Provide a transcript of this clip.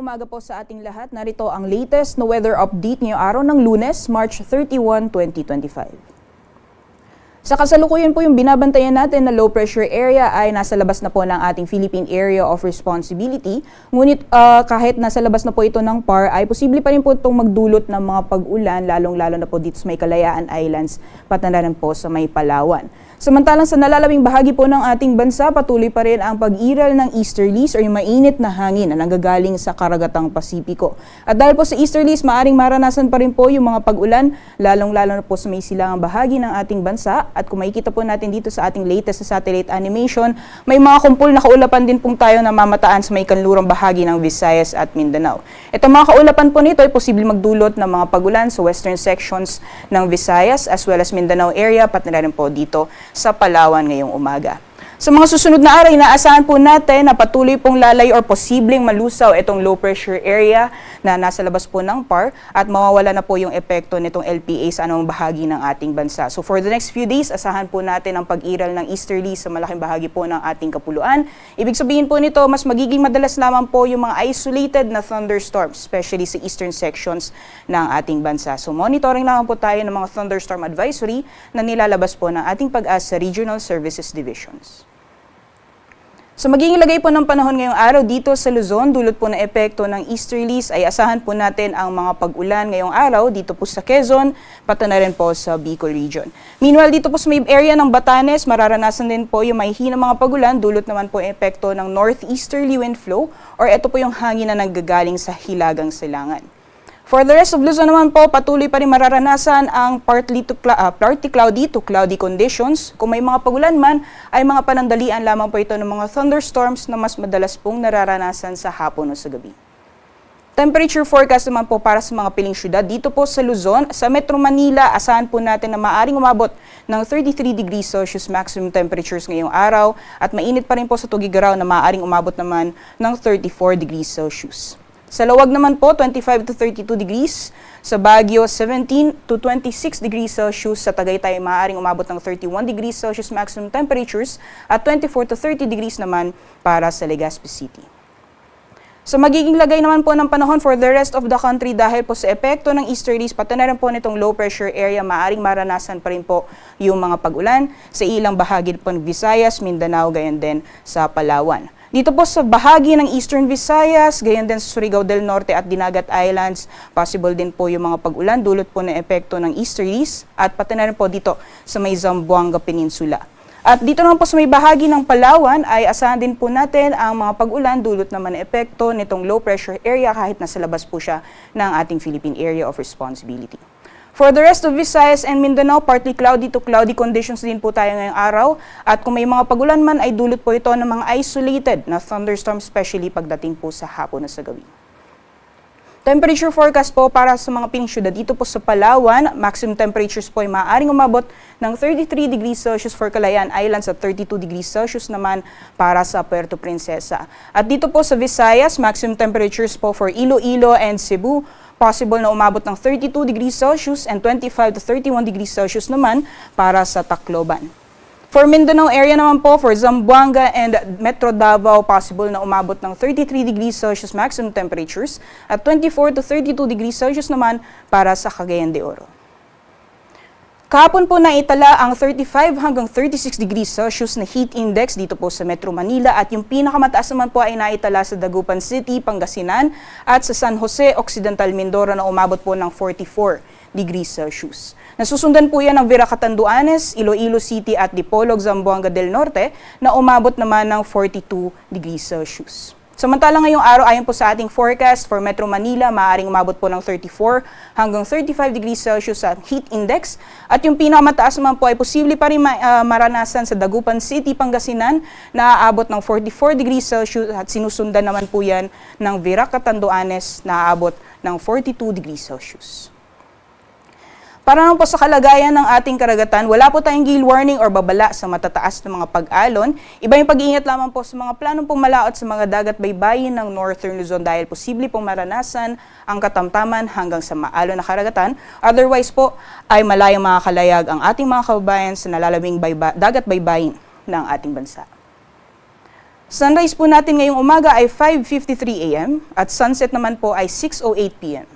umaga po sa ating lahat. Narito ang latest na weather update ngayong araw ng Lunes, March 31, 2025. Sa kasalukuyan po yung binabantayan natin na low pressure area ay nasa labas na po ng ating Philippine Area of Responsibility. Ngunit kahit nasa labas na po ito ng PAR ay posible pa rin po itong magdulot ng mga pag-ulan, lalong-lalo na po dito sa may Kalayaan Islands, pati na rin po sa may Palawan. Samantalang sa nalalawing bahagi po ng ating bansa, patuloy pa rin ang pag-iral ng easterlies o yung mainit na hangin na nanggagaling sa karagatang Pasipiko. At dahil po sa easterlies, maaring maranasan pa rin po yung mga pag-ulan, lalong-lalo na po sa may silangang bahagi ng ating bansa. At kung makikita po natin dito sa ating latest sa satellite animation, may mga kumpul na kaulapan din pong tayo na mamataan sa may kanlurang bahagi ng Visayas at Mindanao. Itong mga kaulapan po nito ay posibleng magdulot ng mga pag-ulan sa western sections ng Visayas as well as Mindanao area, pati na rin po dito sa Palawan ngayong umaga. Sa mga susunod na araw, inaasahan po natin na patuloy pong lalay or posibleng malusaw itong low pressure area na nasa labas po ng PAR at mawawala na po yung epekto nitong LPA sa anong bahagi ng ating bansa. So for the next few days, asahan po natin ang pag-iral ng easterly sa malaking bahagi po ng ating kapuluan. Ibig sabihin po nito, mas magiging madalas lamang po yung mga isolated na thunderstorms, especially sa eastern sections ng ating bansa. So monitoring lamang po tayo ng mga thunderstorm advisory na nilalabas po ng ating Pag-asa Regional Services Divisions. So magiging lagay po ng panahon ngayong araw dito sa Luzon, dulot po ng epekto ng easterlies ay asahan po natin ang mga pag-ulan ngayong araw dito po sa Quezon, pati na rin po sa Bicol region. Meanwhile, dito po sa may area ng Batanes, mararanasan din po yung mahihinang mga pag-ulan, dulot naman po epekto ng northeasterly wind flow or ito po yung hangin na nanggagaling sa Hilagang Silangan. For the rest of Luzon naman po, patuloy pa rin mararanasan ang partly cloudy to cloudy conditions. Kung may mga pagulan man, ay mga panandalian lamang po ito ng mga thunderstorms na mas madalas pong nararanasan sa hapon o sa gabi. Temperature forecast naman po para sa mga piling syudad dito po sa Luzon. Sa Metro Manila, asahan po natin na maaring umabot ng 33 degrees Celsius maximum temperatures ngayong araw at mainit pa rin po sa Tugigaraw na maaring umabot naman ng 34 degrees Celsius. Sa Lawag naman po, 25 to 32 degrees. Sa Baguio, 17 to 26 degrees Celsius. Sa Tagaytay, maaaring umabot ng 31 degrees Celsius maximum temperatures at 24 to 30 degrees naman para sa Legazpi City. So magiging lagay naman po ng panahon for the rest of the country dahil po sa epekto ng easterlies, pati na rin po nitong low pressure area, maaaring maranasan pa rin po yung mga pag-ulan sa ilang bahagi po ng Visayas, Mindanao, gayon din sa Palawan. Dito po sa bahagi ng Eastern Visayas, gayon din sa Surigao del Norte at Dinagat Islands, possible din po yung mga pag-ulan dulot po ng epekto ng easterlies at pati na rin po dito sa may Zamboanga Peninsula. At dito naman po sa may bahagi ng Palawan ay asahan din po natin ang mga pag-ulan dulot naman ng epekto nitong low pressure area kahit nasa labas po siya ng ating Philippine Area of Responsibility. For the rest of Visayas and Mindanao, partly cloudy to cloudy conditions din po tayo ngayong araw. At kung may mga pagulan man ay dulot po ito ng mga isolated na thunderstorms, especially pagdating po sa hapon na sa gabi. Temperature forecast po para sa mga piling syudad dito po sa Palawan, maximum temperatures po ay maaaring umabot ng 33 degrees Celsius for Kalayaan Islands at 32 degrees Celsius naman para sa Puerto Princesa. At dito po sa Visayas, maximum temperatures po for Iloilo and Cebu, possible na umabot ng 32 degrees Celsius and 25 to 31 degrees Celsius naman para sa Tacloban. For Mindanao area naman po, for Zamboanga and Metro Davao, possible na umabot ng 33 degrees Celsius maximum temperatures at 24 to 32 degrees Celsius naman para sa Cagayan de Oro. Kahapon po naitala ang 35 hanggang 36 degrees Celsius na heat index dito po sa Metro Manila at yung pinakamataas naman po ay naitala sa Dagupan City, Pangasinan at sa San Jose, Occidental Mindoro na umabot po ng 44 degrees Celsius. Nasusundan po yan ng Vera Catanduanes, Iloilo City at Dipolog, Zamboanga del Norte na umabot naman ng 42 degrees Celsius. Samantalang ngayong araw, ayon po sa ating forecast for Metro Manila, maaaring umabot po ng 34 hanggang 35 degrees Celsius sa heat index. At yung pinakamataas naman po ay posible pa rin maranasan sa Dagupan City, Pangasinan na aabot ng 44 degrees Celsius at sinusundan naman po yan ng Vera Catanduanes na aabot ng 42 degrees Celsius. Para naman po sa kalagayan ng ating karagatan, wala po tayong gale warning or babala sa matataas na mga pag-alon. Iba yung pag-iingat lamang po sa mga planong pumalaot sa mga dagat baybayin ng Northern Luzon dahil posible pong maranasan ang katamtaman hanggang sa maalon na karagatan. Otherwise po ay malayang makakalayag ang ating mga kababayan sa nalalabing dagat baybayin ng ating bansa. Sunrise po natin ngayong umaga ay 5:53 a.m. at sunset naman po ay 6:08 p.m.